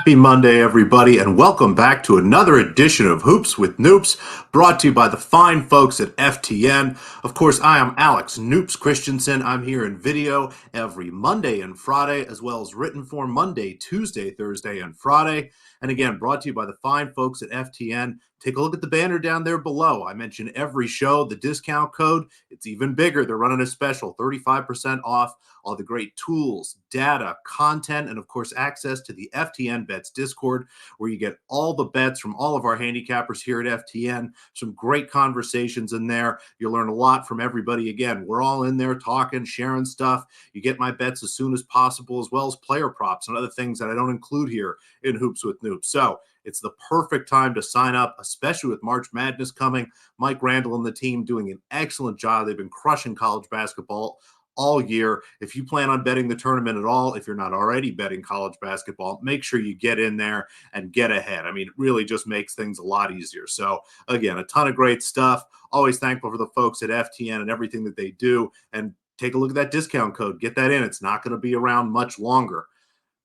Happy Monday, everybody, and welcome back to another edition of Hoops with Noops, brought to you by the fine folks at FTN. Of course, I am Alex Noops Christensen. I'm here in video every Monday and Friday, as well as written form Monday, Tuesday, Thursday, and Friday. And again, brought to you by the fine folks at FTN. Take a look at the banner down there below. I mention every show, the discount code. It's even bigger. They're running a special, 35% off all the great tools, data, content, and of course, access to the FTN Bets Discord, where you get all the bets from all of our handicappers here at FTN. Some great conversations in there. You'll learn a lot from everybody. Again, we're all in there talking, sharing stuff. You get my bets as soon as possible, as well as player props and other things that I don't include here in Hoops with Noops. So it's the perfect time to sign up, especially with March Madness coming. Mike Randall and the team doing an excellent job. They've been crushing college basketball all year. If you plan on betting the tournament at all, if you're not already betting college basketball, make sure you get in there and get ahead. I mean, it really just makes things a lot easier. So again, a ton of great stuff. Always thankful for the folks at FTN and everything that they do. And take a look at that discount code. Get that in. It's not going to be around much longer.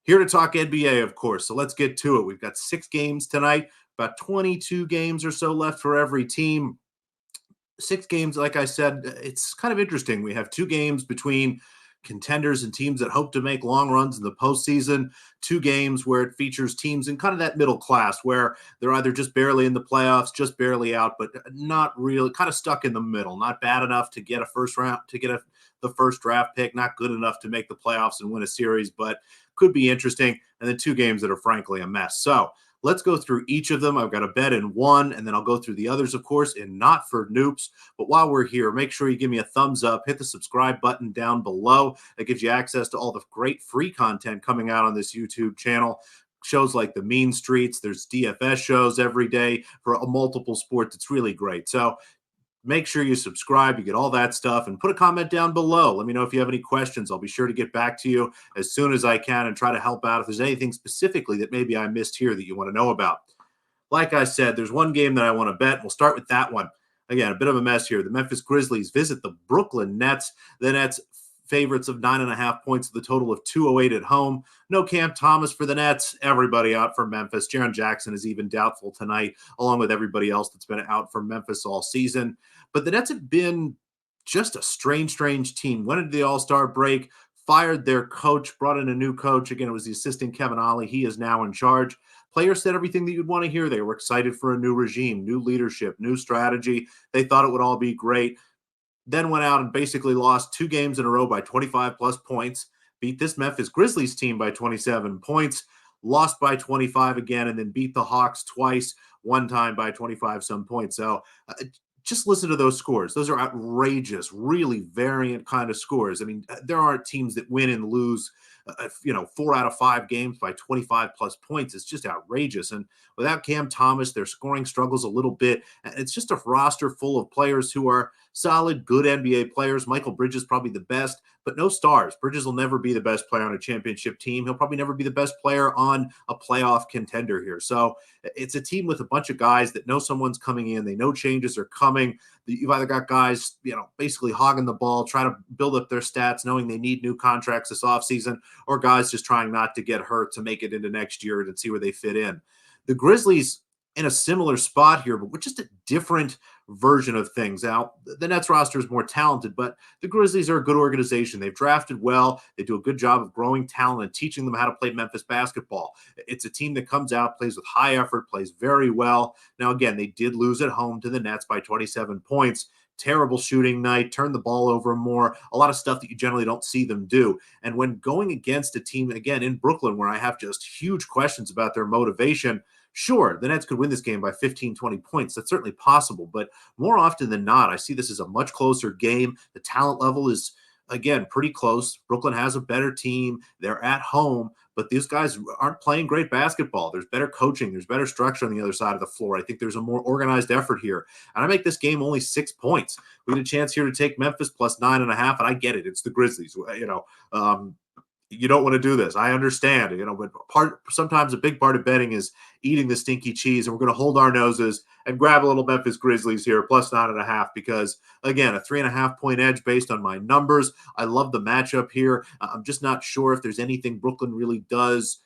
Here to talk NBA, of course. So let's get to it. We've got 6 games tonight, about 22 games or so left for every team. 6 games, like I said, it's kind of interesting. We have 2 games between contenders and teams that hope to make long runs in the postseason. 2 games where it features teams in kind of that middle class where they're either just barely in the playoffs, just barely out, but not really, kind of stuck in the middle. Not bad enough to get a first round, to get the first draft pick, not good enough to make the playoffs and win a series, but could be interesting. And then 2 games that are frankly a mess. So let's go through each of them. I've got a bet in one, and then I'll go through the others, of course, in Not for Noops. But while we're here, make sure you give me a thumbs up, hit the subscribe button down below. That gives you access to all the great free content coming out on this YouTube channel. Shows like the Mean Streets, there's DFS shows every day for multiple sports. It's really great. So make sure you subscribe, you get all that stuff, and put a comment down below. Let me know if you have any questions. I'll be sure to get back to you as soon as I can and try to help out if there's anything specifically that maybe I missed here that you want to know about. Like I said, there's one game that I want to bet. We'll start with that one. Again, a bit of a mess here. The Memphis Grizzlies visit the Brooklyn Nets. The Nets favorites of 9.5 points with a total of 208 at home. No Cam Thomas for the Nets. Everybody out for Memphis. Jaren Jackson is even doubtful tonight, along with everybody else that's been out for Memphis all season. But the Nets have been just a strange team. Went into the All-Star break, fired their coach, brought in a new coach. Again, it was the assistant Kevin Ollie. He is now in charge. Players said everything that you'd want to hear. They were excited for a new regime, new leadership, new strategy. They thought it would all be great. Then went out and basically lost 2 games in a row by 25 plus points, beat this Memphis Grizzlies team by 27 points, lost by 25 again, and then beat the Hawks twice, one time by 25 some points. So just listen to those scores. Those are outrageous, really variant kind of scores. I mean, there aren't teams that win and lose, 4 out of 5 games by 25 plus points. It's just outrageous. And without Cam Thomas, their scoring struggles a little bit. And it's just a roster full of players who are solid, good NBA players. Michael Bridges probably the best, but no stars. Bridges will never be the best player on a championship team. He'll probably never be the best player on a playoff contender here. So it's a team with a bunch of guys that know someone's coming in. They know changes are coming. You've either got guys, basically hogging the ball, trying to build up their stats, knowing they need new contracts this offseason, or guys just trying not to get hurt to make it into next year and see where they fit in. The Grizzlies in a similar spot here, but with just a different version of things. Now, the Nets roster is more talented, but the Grizzlies are a good organization. They've drafted well. They do a good job of growing talent and teaching them how to play Memphis basketball. It's a team that comes out, plays with high effort, plays very well. Now, again, they did lose at home to the Nets by 27 points. Terrible shooting night, turn the ball over more, a lot of stuff that you generally don't see them do. And when going against a team, again, in Brooklyn, where I have just huge questions about their motivation, sure, the Nets could win this game by 15, 20 points. That's certainly possible. But more often than not, I see this as a much closer game. The talent level is, again, pretty close. Brooklyn has a better team. They're at home, but these guys aren't playing great basketball. There's better coaching. There's better structure on the other side of the floor. I think there's a more organized effort here. And I make this game only 6 points. We get a chance here to take Memphis plus 9.5, and I get it. It's the Grizzlies. You don't want to do this. I understand, but sometimes a big part of betting is eating the stinky cheese, and we're going to hold our noses and grab a little Memphis Grizzlies here, plus 9.5, because, again, a 3.5-point edge based on my numbers. I love the matchup here. I'm just not sure if there's anything Brooklyn really does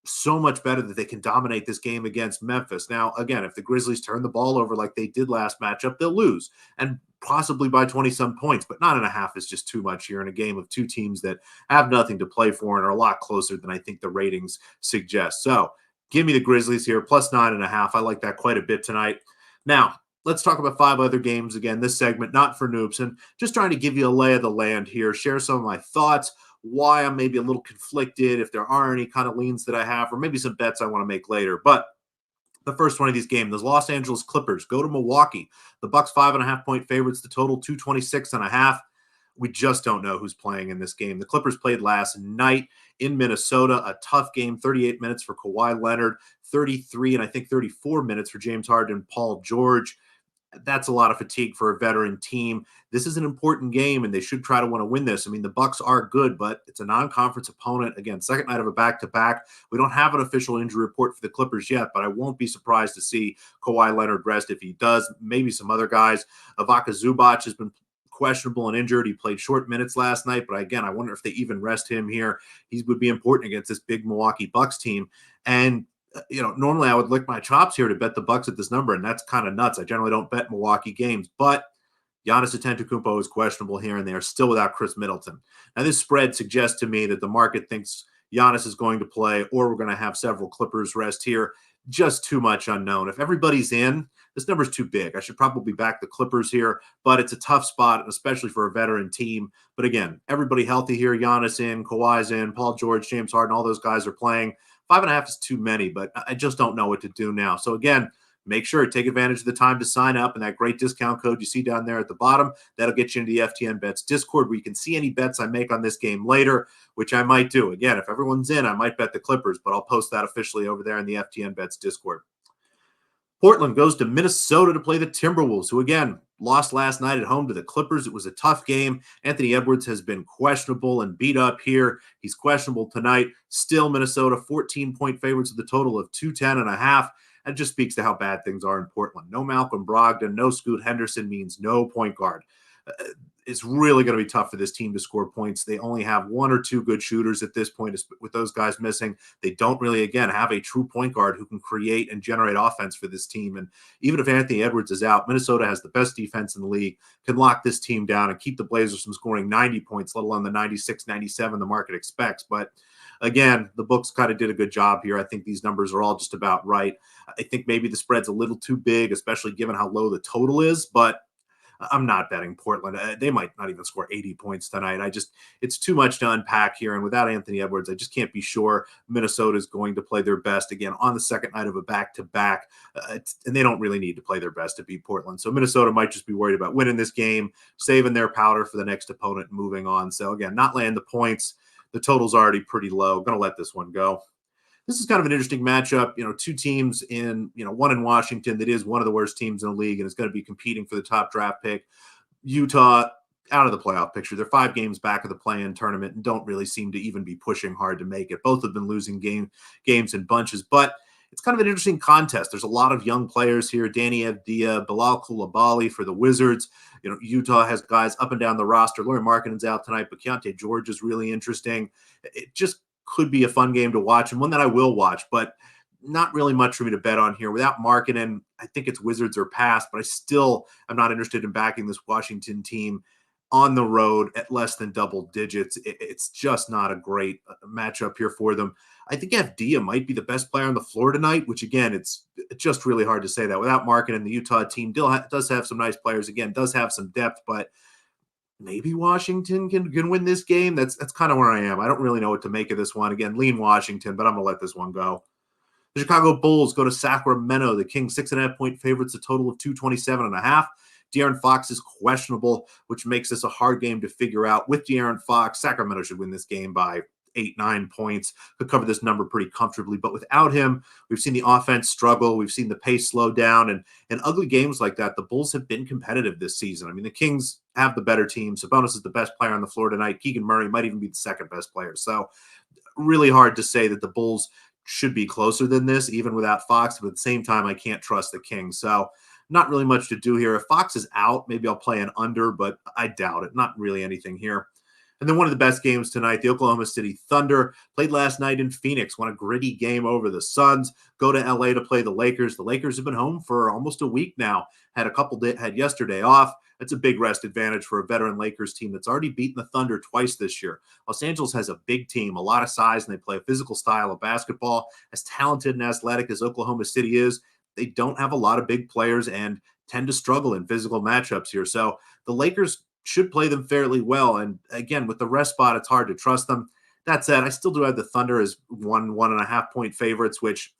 so much better that they can dominate this game against Memphis. Now, again, if the Grizzlies turn the ball over like they did last matchup, they'll lose, and possibly by 20 some points, but 9.5 is just too much here in a game of two teams that have nothing to play for and are a lot closer than I think the ratings suggest. So give me the Grizzlies here, plus 9.5. I like that quite a bit tonight. Now, let's talk about 5 other games again. This segment, not for noobs, and just trying to give you a lay of the land here, share some of my thoughts, why I'm maybe a little conflicted, if there are any kind of leans that I have, or maybe some bets I want to make later. But the first one of these games, the Los Angeles Clippers go to Milwaukee. The Bucks 5.5-point favorites. The total 226.5. We just don't know who's playing in this game. The Clippers played last night in Minnesota, a tough game, 38 minutes for Kawhi Leonard, 33 and I think 34 minutes for James Harden and Paul George. That's a lot of fatigue for a veteran team. This is an important game, and they should try to want to win this. I mean, the Bucks are good, but it's a non-conference opponent. Again, second night of a back-to-back. We don't have an official injury report for the Clippers yet, but I won't be surprised to see Kawhi Leonard rest if he does. Maybe some other guys. Ivica Zubac has been questionable and injured. He played short minutes last night, but again, I wonder if they even rest him here. He would be important against this big Milwaukee Bucks team. And normally I would lick my chops here to bet the Bucks at this number, and that's kind of nuts. I generally don't bet Milwaukee games, but Giannis Antetokounmpo is questionable here, and they are still without Chris Middleton. Now, this spread suggests to me that the market thinks Giannis is going to play, or we're going to have several Clippers rest here. Just too much unknown. If everybody's in, this number's too big. I should probably back the Clippers here, but it's a tough spot, especially for a veteran team. But again, everybody healthy here. Giannis in, Kawhi's in, Paul George, James Harden, all those guys are playing. 5.5 is too many, but I just don't know what to do now. So again, make sure to take advantage of the time to sign up, and that great discount code you see down there at the bottom, that'll get you into the FTN Bets Discord, where you can see any bets I make on this game later, which I might do. Again, if everyone's in, I might bet the Clippers, but I'll post that officially over there in the FTN Bets Discord. Portland goes to Minnesota to play the Timberwolves, who again lost last night at home to the Clippers. It was a tough game. Anthony Edwards has been questionable and beat up here. He's questionable tonight. Still Minnesota 14-point favorites with a total of 210.5. That just speaks to how bad things are in Portland. No Malcolm Brogdon, no Scoot Henderson means no point guard. It's really going to be tough for this team to score points. They only have 1 or 2 good shooters at this point. With those guys missing, they don't really, again, have a true point guard who can create and generate offense for this team. And even if Anthony Edwards is out, Minnesota has the best defense in the league, can lock this team down and keep the Blazers from scoring 90 points, let alone the 96, 97 the market expects. But again, the books kind of did a good job here. I think these numbers are all just about right. I think maybe the spread's a little too big, especially given how low the total is, but I'm not betting Portland. They might not even score 80 points tonight. It's too much to unpack here. And without Anthony Edwards, I just can't be sure Minnesota is going to play their best again on the second night of a back-to-back. And they don't really need to play their best to beat Portland. So Minnesota might just be worried about winning this game, saving their powder for the next opponent, and moving on. So again, not laying the points. The total's already pretty low. Going to let this one go. This is kind of an interesting matchup. Two teams in, one in Washington that is one of the worst teams in the league and is going to be competing for the top draft pick. Utah out of the playoff picture. They're 5 games back of the play-in tournament and don't really seem to even be pushing hard to make it. Both have been losing games in bunches, but it's kind of an interesting contest. There's a lot of young players here. Danny Avdija, Bilal Coulibaly for the Wizards. Utah has guys up and down the roster. Lauri Markkanen's out tonight, but Keontae George is really interesting. It just could be a fun game to watch and one that I will watch, but not really much for me to bet on here. Without Markkanen, I think it's Wizards or pass, but I still am not interested in backing this Washington team on the road at less than double digits. It's just not a great matchup here for them. I think Avdija might be the best player on the floor tonight, which again, it's just really hard to say that. Without Markkanen, the Utah team does have some nice players, again, does have some depth, but maybe Washington can win this game. That's kind of where I am. I don't really know what to make of this one. Again, lean Washington, but I'm going to let this one go. The Chicago Bulls go to Sacramento. The Kings 6.5-point favorites, a total of 227.5. De'Aaron Fox is questionable, which makes this a hard game to figure out. With De'Aaron Fox, Sacramento should win this game by 8-9 points. Could cover this number pretty comfortably, but without him, we've seen the offense struggle. We've seen the pace slow down, and in ugly games like that, the Bulls have been competitive this season. I mean, the Kings have the better team. Sabonis is the best player on the floor tonight. Keegan Murray might even be the second best player. So really hard to say that the Bulls should be closer than this, even without Fox, but at the same time, I can't trust the Kings. So not really much to do here. If Fox is out, maybe I'll play an under, but I doubt it. Not really anything here. And then one of the best games tonight, the Oklahoma City Thunder played last night in Phoenix, won a gritty game over the Suns, go to LA to play the Lakers. The Lakers have been home for almost a week now, had yesterday off. That's a big rest advantage for a veteran Lakers team that's already beaten the Thunder twice this year. Los Angeles has a big team, a lot of size, and they play a physical style of basketball. As talented and athletic as Oklahoma City is, they don't have a lot of big players and tend to struggle in physical matchups here. So the Lakers should play them fairly well. And again, with the rest spot, it's hard to trust them. That said, I still do have the Thunder as 1.5 point favorites, which,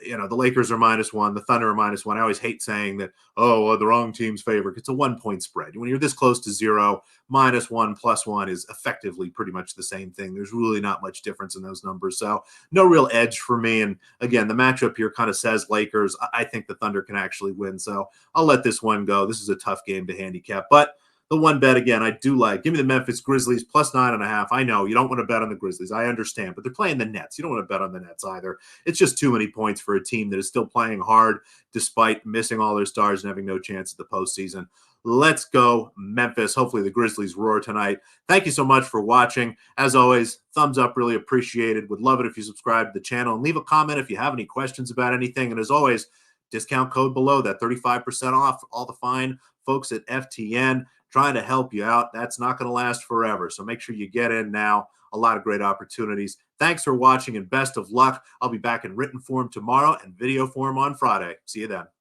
the Lakers are -1, the Thunder are -1. I always hate saying that, oh, well, the wrong team's favorite. It's a 1 point spread. When you're this close to zero, -1, +1 is effectively pretty much the same thing. There's really not much difference in those numbers. So no real edge for me. And again, the matchup here kind of says Lakers. I think the Thunder can actually win. So I'll let this one go. This is a tough game to handicap. But the one bet, again, I do like. Give me the Memphis Grizzlies +9.5. I know you don't want to bet on the Grizzlies. I understand, but they're playing the Nets. You don't want to bet on the Nets either. It's just too many points for a team that is still playing hard despite missing all their stars and having no chance at the postseason. Let's go, Memphis. Hopefully the Grizzlies roar tonight. Thank you so much for watching. As always, thumbs up, really appreciated. Would love it if you subscribe to the channel and leave a comment if you have any questions about anything. And as always, discount code below that, 35% off, all the fine folks at FTN trying to help you out. That's not going to last forever. So make sure you get in now. A lot of great opportunities. Thanks for watching and best of luck. I'll be back in written form tomorrow and video form on Friday. See you then.